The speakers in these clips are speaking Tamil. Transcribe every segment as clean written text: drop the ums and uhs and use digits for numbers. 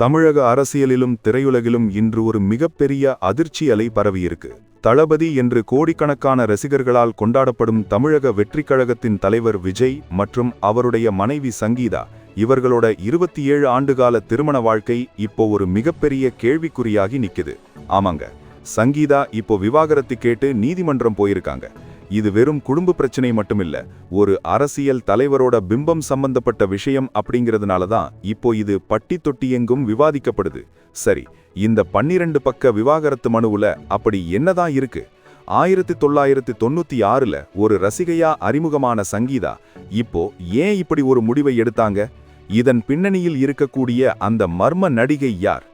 தமிழக அரசியலிலும் திரையுலகிலும் இன்று ஒரு மிகப்பெரிய அதிர்ச்சி அலை பரவியிருக்கு. தளபதி என்று கோடிக்கணக்கான ரசிகர்களால் கொண்டாடப்படும் தமிழக வெற்றிக் கழகத்தின் தலைவர் விஜய் மற்றும் அவருடைய மனைவி சங்கீதா இவர்களோட 27 ஆண்டுகால திருமண வாழ்க்கை இப்போ ஒரு மிகப்பெரிய கேள்விக்குறியாகி நிக்குது. ஆமாங்க, சங்கீதா இப்போ விவாகரத்து கேட்டு நீதிமன்றம் போயிருக்காங்க. இது வெறும் குடும்ப பிரச்சனை மட்டுமில்ல, ஒரு அரசியல் தலைவரோட பிம்பம் சம்பந்தப்பட்ட விஷயம் அப்படிங்கிறதுனால தான் இப்போ இது பட்டி தொட்டி எங்கும் விவாதிக்கப்படுது. சரி, இந்த 12 பக்க விவாகரத்து மனுவுல அப்படி என்னதான் இருக்கு? 1996ல ஒரு ரசிகையா அறிமுகமான சங்கீதா இப்போ ஏன் இப்படி ஒரு முடிவை எடுத்தாங்க? இதன் பின்னணியில் இருக்கக்கூடிய அந்த மர்ம நடிகை யார்?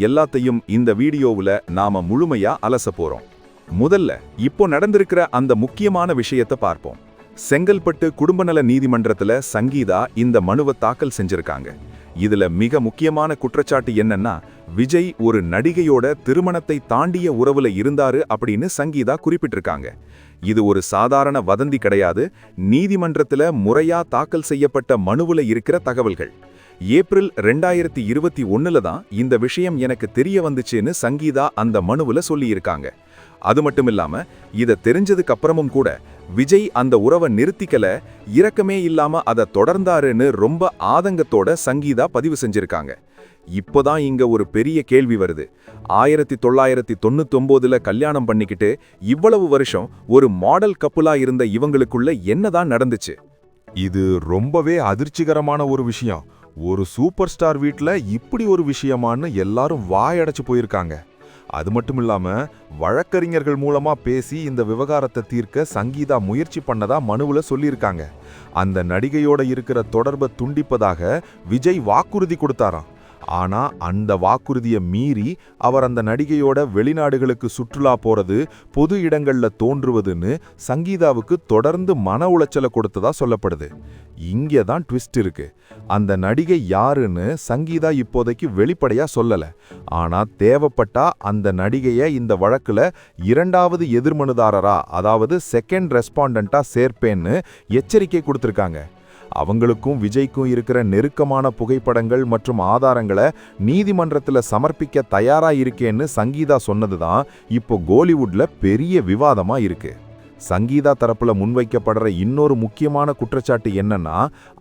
எல்லாத்தையும் இந்த வீடியோவுல நாம முழுமையா அலச போறோம். முதல்ல இப்போ நடந்திருக்கிற அந்த முக்கியமான விஷயத்தை பார்ப்போம். செங்கல்பட்டு குடும்பநல நீதிமன்றத்துல சங்கீதா இந்த மனுவை தாக்கல் செஞ்சிருக்காங்க. இதுல மிக முக்கியமான குற்றச்சாட்டு என்னன்னா, விஜய் ஒரு நடிகையோட திருமணத்தை தாண்டிய உறவுல இருந்தாரு அப்படின்னு சங்கீதா குறிப்பிட்டிருக்காங்க. இது ஒரு சாதாரண வதந்தி கிடையாது. நீதிமன்றத்துல முறையா தாக்கல் செய்யப்பட்ட மனுவுல இருக்கிற தகவல்கள். ஏப்ரல் 2021ல தான் இந்த விஷயம் எனக்கு தெரிய வந்துச்சுன்னு சங்கீதா அந்த மனுவுல சொல்லியிருக்காங்க. அது மட்டும் இல்லாம இத தெரிஞ்சதுக்கு அப்புறமும் கூட விஜய் அந்த உறவை நிறுத்திக்கல, இரக்கமே இல்லாம அதை தொடர்ந்தாருன்னு ரொம்ப ஆதங்கத்தோட சங்கீதா பதிவு செஞ்சிருக்காங்க. இப்போதான் இங்க ஒரு பெரிய கேள்வி வருது. 1999ல கல்யாணம் பண்ணிக்கிட்டு இவ்வளவு வருஷம் ஒரு மாடல் கப்புலா இருந்த இவங்களுக்குள்ள என்னதான் நடந்துச்சு? இது ரொம்பவே அதிர்ச்சிகரமான ஒரு விஷயம். ஒரு சூப்பர் ஸ்டார் வீட்ல இப்படி ஒரு விஷயமான்னு எல்லாரும் வாயடைச்சு போயிருக்காங்க. அது மட்டும் இல்லாம வழக்கறிஞர்கள் மூலமா பேசி இந்த விவகாரத்தை தீர்க்க சங்கீதா முயற்சி பண்ணதா மனுவுல சொல்லியிருக்காங்க. அந்த நடிகையோட இருக்கிற தொடர்பை துண்டிப்பதாக விஜய் வாக்குறுதி கொடுத்தாராம். ஆனா அந்த வாக்குறுதியை மீறி அவர் அந்த நடிகையோட வெளிநாடுகளுக்கு சுற்றுலா போறது, பொது இடங்கள்ல தோன்றுவதுன்னு சங்கீதாவுக்கு தொடர்ந்து மன உளைச்சலை கொடுத்ததா சொல்லப்படுது. இங்கதான் ட்விஸ்ட் இருக்கு. அந்த நடிகை யாருன்னு சங்கீதா இப்போதைக்கு வெளிப்படையா சொல்லல. ஆனா தேவைப்பட்டா அந்த நடிகைய இந்த வழக்குல 2வது எதிர்மனுதாரரா, அதாவது செகண்ட் ரெஸ்பாண்டண்டா சேர்ப்பேன்னு எச்சரிக்கை கொடுத்திருக்காங்க. அவங்களுக்கும் விஜய்க்கும் இருக்கிற நெருக்கமான புகைப்படங்கள் மற்றும் ஆதாரங்களை நீதிமன்றத்துல சமர்ப்பிக்க தயாரா இருக்கேன்னு சங்கீதா சொன்னதுதான் இப்போ கோலிவுட்ல பெரிய விவாதமா இருக்கு. சங்கீதா தரப்புல முன்வைக்கப்படுற இன்னொரு முக்கியமான குற்றச்சாட்டு என்னன்னா,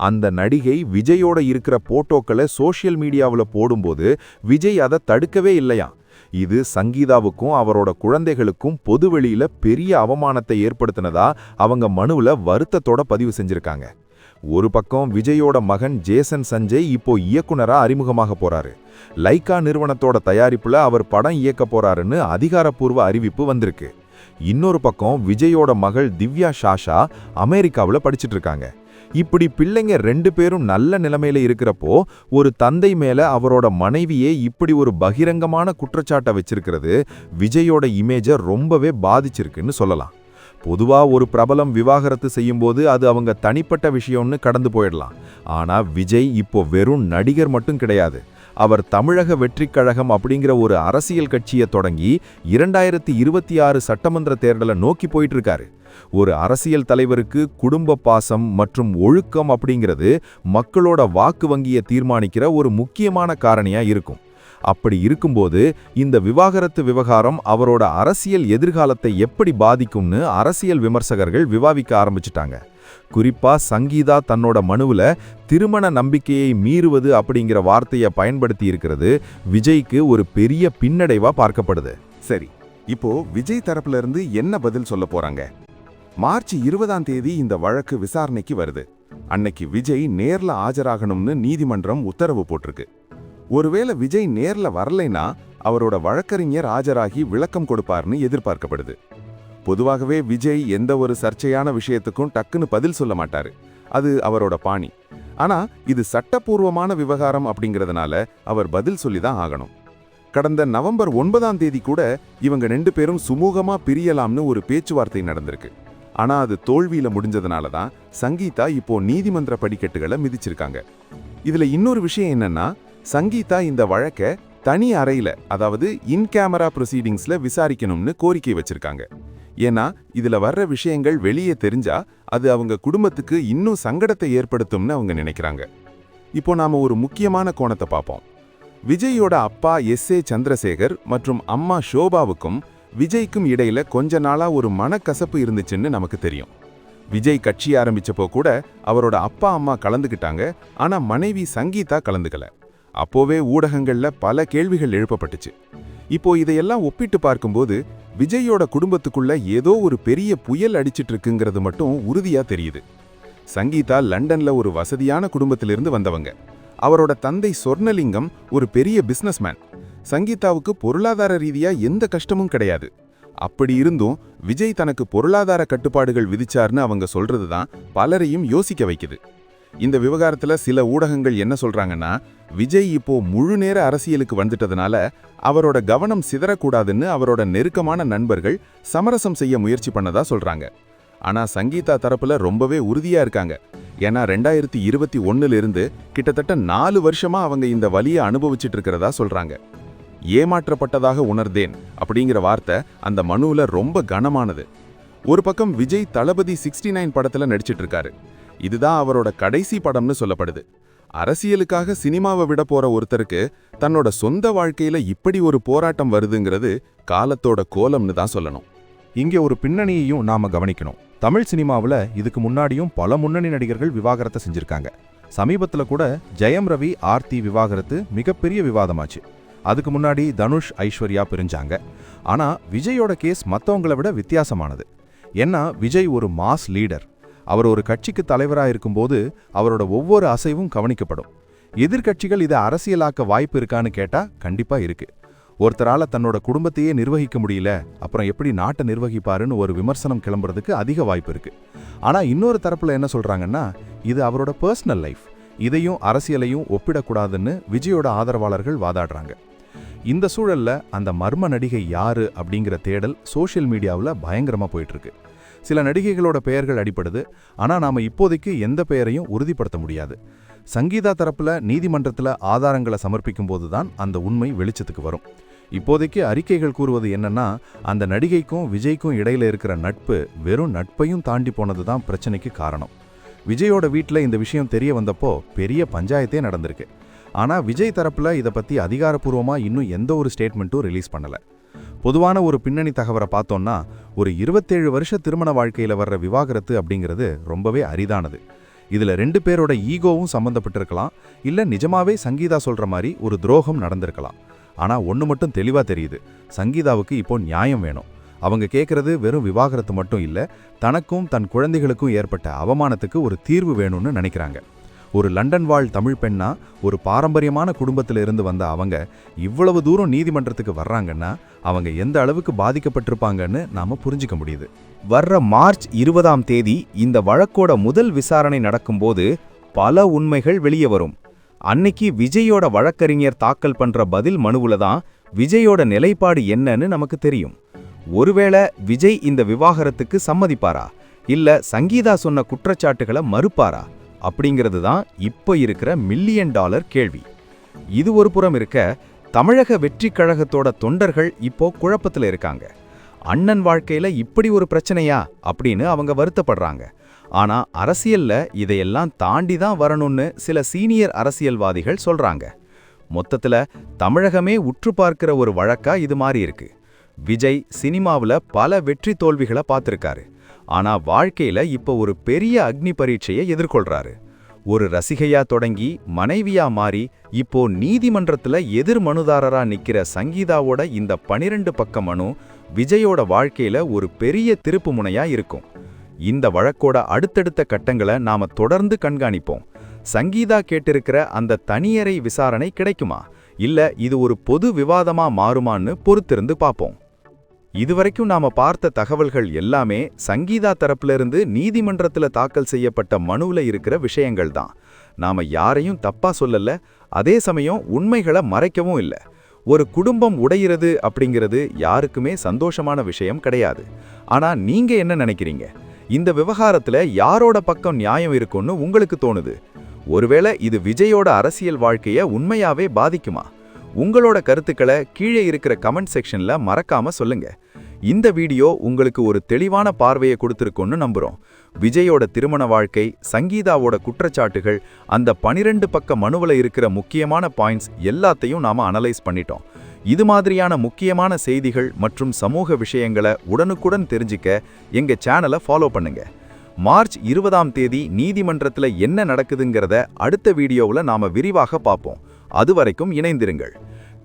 அந்த நடிகை விஜயோட இருக்கிற போட்டோக்களை சோஷியல் மீடியாவில் போடும்போது விஜய் அதை தடுக்கவே இல்லையா. இது சங்கீதாவுக்கும் அவரோட குழந்தைகளுக்கும் பொதுவெளியில பெரிய அவமானத்தை ஏற்படுத்தினதா அவங்க மனுவுல வருத்தத்தோட பதிவு செஞ்சிருக்காங்க. ஒரு பக்கம் விஜயோட மகன் ஜேசன் சஞ்சய் இப்போ இயக்குனரா அறிமுகமாக போறாரு. லைகா நிறுவனத்தோட தயாரிப்புல அவர் படம் இயக்க போறாருன்னு அதிகாரப்பூர்வ அறிவிப்பு வந்திருக்கு. இன்னொரு பக்கம் விஜயோட மகள் திவ்யா ஷாஷா அமெரிக்காவில் படிச்சுட்டு இருக்காங்க. இப்படி பிள்ளைங்க 2 பேரும் நல்ல நிலைமையில இருக்கிறப்போ ஒரு தந்தை மேல அவரோட மனைவியே இப்படி ஒரு பகிரங்கமான குற்றச்சாட்டை வச்சிருக்கிறது விஜயோட இமேஜை ரொம்பவே பாதிச்சிருக்குன்னு சொல்லலாம். பொதுவா ஒரு பிரபலம் விவாகரத்து செய்யும்போது அது அவங்க தனிப்பட்ட விஷயம்னு கடந்து போயிடலாம். ஆனா விஜய் இப்போ வெறும் நடிகர் மட்டும் கிடையாது. அவர் தமிழக வெற்றிக் கழகம் அப்படிங்கிற ஒரு அரசியல் கட்சியை தொடங்கி 2026 சட்டமன்ற தேர்தலை நோக்கி போயிட்டு இருக்காரு. ஒரு அரசியல் தலைவருக்கு குடும்ப பாசம் மற்றும் ஒழுக்கம் அப்படிங்கிறது மக்களோட வாக்கு வங்கியை தீர்மானிக்கிற ஒரு முக்கியமான காரணியா இருக்கும். அப்படி இருக்கும்போது இந்த விவாகரத்து விவகாரம் அவரோட அரசியல் எதிர்காலத்தை எப்படி பாதிக்கும்னு அரசியல் விமர்சகர்கள் விவாதிக்க ஆரம்பிச்சிட்டாங்க. குறிப்பா சங்கீதா தன்னோட மனுவுல திருமண நம்பிக்கையை மீறுவது அப்படிங்கிற வார்த்தையை பயன்படுத்தி இருக்கிறது விஜய்க்கு ஒரு பெரிய பின்னடைவா பார்க்கப்படுது. சரி, இப்போ விஜய் தரப்புல இருந்து என்ன பதில் சொல்ல போறாங்க? மார்ச் 20ஆம் தேதி இந்த வழக்கு விசாரணைக்கு வருது. அன்னைக்கு விஜய் நேர்ல ஆஜராகணும்னு நீதிமன்றம் உத்தரவு போட்டிருக்கு. ஒருவேளை விஜய் நேர்ல வரலைன்னா அவரோட வழக்கறிஞர் ஆஜராகி விளக்கம் கொடுப்பார்னு எதிர்பார்க்கப்படுது. பொதுவாகவே விஜய் எந்த ஒரு சர்ச்சையான விஷயத்துக்கும் டக்குன்னு பதில் சொல்ல மாட்டாரு. அது அவரோட பாணி. ஆனா இது சட்டப்பூர்வமான விவகாரம் அப்படிங்கிறதுனால அவர் பதில் சொல்லிதான் ஆகணும். கடந்த நவம்பர் 9ஆம் தேதி கூட இவங்க 2 பேரும் சுமூகமா பிரியலாம்னு ஒரு பேச்சுவார்த்தை நடந்திருக்கு. ஆனா அது தோல்வியில முடிஞ்சதுனால தான் சங்கீதா இப்போ நீதிமன்ற படிக்கட்டுகளை மிதிச்சிருக்காங்க. இதுல இன்னொரு விஷயம் என்னன்னா, சங்கீதா இந்த வழக்கை தனி அறையில, அதாவது இன் கேமரா ப்ரொசீடிங்ஸ்ல விசாரிக்கணும்னு கோரிக்கை வச்சிருக்காங்க. ஏன்னா இதுல வர்ற விஷயங்கள் வெளியே தெரிஞ்சா அது அவங்க குடும்பத்துக்கு இன்னும் சங்கடத்தை ஏற்படுத்தும்னு அவங்க நினைக்கிறாங்க. இப்போ நாம ஒரு முக்கியமான கோணத்தை பார்ப்போம். விஜயோட அப்பா S.A. சந்திரசேகர் மற்றும் அம்மா ஷோபாவுக்கும் விஜய்க்கும் இடையில கொஞ்ச நாளா ஒரு மனக்கசப்பு இருந்துச்சுன்னு நமக்கு தெரியும். விஜய் கட்சி ஆரம்பிச்சப்போ கூட அவரோட அப்பா அம்மா கலந்துக்கிட்டாங்க, ஆனா மனைவி சங்கீதா கலந்துக்கல. அப்போவே ஊடகங்கள்ல பல கேள்விகள் எழுப்பப்பட்டுச்சு. இப்போ இதையெல்லாம் ஒப்பிட்டு பார்க்கும்போது விஜயோட குடும்பத்துக்குள்ள ஏதோ ஒரு பெரிய புயல் அடிச்சிட்டு இருக்குங்கிறது மட்டும் உறுதியா தெரியுது. சங்கீதா லண்டன்ல ஒரு வசதியான குடும்பத்திலிருந்து வந்தவங்க. அவரோட தந்தை சொர்ணலிங்கம் ஒரு பெரிய பிசினஸ்மேன். சங்கீதாவுக்கு பொருளாதார ரீதியா எந்த கஷ்டமும் கிடையாது. அப்படி இருந்தும் விஜய் தனக்கு பொருளாதார கட்டுப்பாடுகள் விதிச்சார்னு அவங்க சொல்றதுதான் பலரையும் யோசிக்க வைக்குது. இந்த விவகாரத்துல சில ஊடகங்கள் என்ன சொல்றாங்கன்னா, விஜய் இப்போ முழு நேர அரசியலுக்கு வந்துட்டதுனால அவரோட கவனம் சிதறக்கூடாதுன்னு அவரோட நெருக்கமான நண்பர்கள் சமரசம் செய்ய முயற்சி பண்ணதா சொல்றாங்க. ஆனா சங்கீதா தரப்புல ரொம்பவே உறுதியா இருக்காங்க. ஏன்னா 2021 இருந்து கிட்டத்தட்ட 4 வருஷமா அவங்க இந்த வலியை அனுபவிச்சுட்டு இருக்கிறதா சொல்றாங்க. ஏமாற்றப்பட்டதாக உணர்ந்தேன் அப்படிங்கிற வார்த்தை அந்த மனுவுல ரொம்ப கனமானது. ஒரு பக்கம் விஜய் தளபதி 69 படத்துல நடிச்சிட்டு இருக்காரு. இதுதான் அவரோட கடைசி படம்னு சொல்லப்படுது. அரசியலுக்காக சினிமாவை விட போற ஒருத்தருக்கு தன்னோட சொந்த வாழ்க்கையில இப்படி ஒரு போராட்டம் வருதுங்கிறது காலத்தோட கோலம்னு தான் சொல்லணும். இங்கே ஒரு பின்னணியையும் நாம கவனிக்கணும். தமிழ் சினிமாவில் இதுக்கு முன்னாடியும் பல முன்னணி நடிகர்கள் விவாகரத்தை செஞ்சிருக்காங்க. சமீபத்தில் கூட ஜெயம் ரவி ஆர்த்தி விவாகரத்து மிகப்பெரிய விவாதமாச்சு. அதுக்கு முன்னாடி தனுஷ் ஐஸ்வர்யா பிரிஞ்சாங்க. ஆனா விஜயோட கேஸ் மற்றவங்களை விட வித்தியாசமானது. ஏன்னா விஜய் ஒரு மாஸ் லீடர். அவர் ஒரு கட்சிக்கு தலைவராக இருக்கும்போது அவரோட ஒவ்வொரு அசைவும் கவனிக்கப்படும். எதிர்க்கட்சிகள் இதை அரசியலாக்க வாய்ப்பு இருக்கான்னு கேட்டா கண்டிப்பா இருக்கு. ஒருத்தரால தன்னோட குடும்பத்தையே நிர்வகிக்க முடியல, அப்புறம் எப்படி நாட்டை நிர்வகிப்பாருன்னு ஒரு விமர்சனம் கிளம்புறதுக்கு அதிக வாய்ப்பு இருக்கு. ஆனா இன்னொரு தரப்புல என்ன சொல்றாங்கன்னா, இது அவரோட பர்சனல் லைஃப், இதையும் அரசியலையும் ஒப்பிடக்கூடாதுன்னு விஜயோட ஆதரவாளர்கள் வாதாடுறாங்க. இந்த சூழல்ல அந்த மர்ம நடிகை யாரு அப்படிங்கிற தேடல் சோஷியல் மீடியாவில் பயங்கரமா போயிட்டு இருக்கு. சில நடிகைகளோட பெயர்கள் அடிப்படுது, ஆனா நாம இப்போதைக்கு எந்த பெயரையும் உறுதிப்படுத்த முடியாது. சங்கீதா தரப்புல நீதிமன்றத்தில் ஆதாரங்களை சமர்ப்பிக்கும் போதுதான் அந்த உண்மை வெளிச்சத்துக்கு வரும். இப்போதைக்கு அறிக்கைகள் கூறுவது என்னன்னா, அந்த நடிகைக்கும் விஜய்க்கும் இடையில இருக்கிற நட்பு வெறும் நட்பையும் தாண்டி போனதுதான் பிரச்சனைக்கு காரணம். விஜயோட வீட்டில் இந்த விஷயம் தெரிய வந்தப்போ பெரிய பஞ்சாயத்தே நடந்திருக்கு. ஆனா விஜய் தரப்புல இதை பத்தி அதிகாரப்பூர்வமா இன்னும் எந்த ஒரு ஸ்டேட்மெண்ட்டும் ரிலீஸ் பண்ணல. பொதுவான ஒரு பின்னணி தகவலை பார்த்தோம்னா, ஒரு 27 வருஷ திருமண வாழ்க்கையில வர்ற விவாகரத்து அப்படிங்கிறது ரொம்பவே அரிதானது. இதுல 2 பேரோட ஈகோவும் சம்பந்தப்பட்டிருக்கலாம், இல்ல நிஜமாவே சங்கீதா சொல்ற மாதிரி ஒரு துரோகம் நடந்திருக்கலாம். ஆனா ஒன்னு மட்டும் தெளிவா தெரியுது, சங்கீதாவுக்கு இப்போ நியாயம் வேணும். அவங்க கேட்கறது வெறும் விவாகரத்து மட்டும் இல்ல, தனக்கும் தன் குழந்தைகளுக்கும் ஏற்பட்ட அவமானத்துக்கு ஒரு தீர்வு வேணும்னு நினைக்கிறாங்க. ஒரு லண்டன் வாழ் தமிழ் பெண்ணா ஒரு பாரம்பரியமான குடும்பத்தில இருந்து வந்த அவங்க இவ்வளவு தூரம் நீதிமன்றத்துக்கு வர்றாங்கன்னா அவங்க எந்த அளவுக்கு பாதிக்கப்பட்டிருப்பாங்கன்னு நாம புரிஞ்சுக்க முடியுது. வர்ற மார்ச் 20ஆம் தேதி இந்த வழக்கோட முதல் விசாரணை நடக்கும்போது பல உண்மைகள் வெளியே வரும். அன்னைக்கு விஜயோட வழக்கறிஞர் தாக்கல் பண்ற பதில் மனுவுல தான் விஜயோட நிலைப்பாடு என்னன்னு நமக்கு தெரியும். ஒருவேளை விஜய் இந்த விவாகரத்துக்கு சம்மதிப்பாரா, இல்ல சங்கீதா சொன்ன குற்றச்சாட்டுகளை மறுப்பாரா அப்படிங்கிறது தான் இப்போ இருக்கிற $1 மில்லியன் கேள்வி. இது ஒரு புறம் இருக்க, தமிழக வெற்றி கழகத்தோட தொண்டர்கள் இப்போ குழப்பத்தில் இருக்காங்க. அண்ணன் வாழ்க்கையில இப்படி ஒரு பிரச்சனையா அப்படின்னு அவங்க வருத்தப்படுறாங்க. ஆனா அரசியல்ல இதையெல்லாம் தாண்டி தான் வரணும்னு சில சீனியர் அரசியல்வாதிகள் சொல்றாங்க. மொத்தத்துல தமிழகமே உற்று பார்க்கிற ஒரு வழக்கா இது மாறி இருக்கு. விஜய் சினிமாவுல பல வெற்றி தோல்விகளை பார்த்திருக்காரு. ஆனா வாழ்க்கையில இப்போ ஒரு பெரிய அக்னி பரீட்சையை எதிர்கொள்றாரு. ஒரு ரசிகையா தொடங்கி மனைவியா மாறி இப்போ நீதிமன்றத்துல எதிர் மனுதாரரா நிக்கிற சங்கீதாவோட இந்த 12 பக்க மனு விஜயோட வாழ்க்கையில ஒரு பெரிய திருப்பு முனையா இருக்கும். இந்த வழக்கோட அடுத்தடுத்த கட்டங்களை நாம தொடர்ந்து கண்காணிப்போம். சங்கீதா கேட்டிருக்கிற அந்த தனியறை விசாரணை கிடைக்குமா, இல்ல இது ஒரு பொது விவாதமா மாறுமான்னு பொறுத்திருந்து பார்ப்போம். இதுவரைக்கும் நாம பார்த்த தகவல்கள் எல்லாமே சங்கீதா தரப்பிலிருந்து நீதிமன்றத்துல தாக்கல் செய்யப்பட்ட மனுவுல இருக்கிற விஷயங்கள் தான். நாம யாரையும் தப்பா சொல்லல, அதே சமயம் உண்மைகளை மறைக்கவும் இல்லை. ஒரு குடும்பம் உடையிறது அப்படிங்கிறது யாருக்குமே சந்தோஷமான விஷயம் கிடையாது. ஆனா நீங்க என்ன நினைக்கிறீங்க? இந்த விவகாரத்துல யாரோட பக்கம் நியாயம் இருக்குன்னு உங்களுக்கு தோணுது? ஒருவேளை இது விஜயோட அரசியல் வாழ்க்கைய உண்மையாவே பாதிக்குமா? உங்களோட கருத்துக்களை கீழே இருக்கிற கமெண்ட் செக்ஷன்ல மறக்காம சொல்லுங்க. இந்த வீடியோ உங்களுக்கு ஒரு தெளிவான பார்வையை கொடுத்திருக்கும்னு நம்புறோம். விஜயோட திருமண வாழ்க்கை, சங்கீதாவோட குற்றச்சாட்டுகள், அந்த 12 பக்க மனுவுல இருக்கிற முக்கியமான பாயிண்ட்ஸ் எல்லாத்தையும் நாம அனலைஸ் பண்ணிட்டோம். இது மாதிரியான முக்கியமான செய்திகள் மற்றும் சமூக விஷயங்களை உடனுக்குடன் தெரிஞ்சுக்க எங்க சேனலை ஃபாலோ பண்ணுங்க. மார்ச் 20ஆம் தேதி நீதிமன்றத்துல என்ன நடக்குதுங்கிறத அடுத்த வீடியோவுல நாம விரிவாக பார்ப்போம். அதுவரைக்கும் இணைந்திருங்கள்.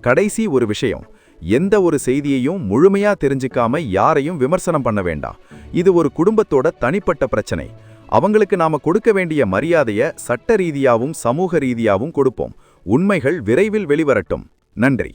கடைசி ஒரு விஷயம், எந்த ஒரு செய்தியையும் முழுமையா தெரிஞ்சுக்காம யாரையும் விமர்சனம் பண்ண வேண்டாம். இது ஒரு குடும்பத்தோட தனிப்பட்ட பிரச்சனை. அவங்களுக்கு நாம கொடுக்க வேண்டிய மரியாதையை சட்ட ரீதியாவும் சமூக ரீதியாவும் கொடுப்போம். உண்மைகள் விரைவில் வெளிவரட்டும். நன்றி.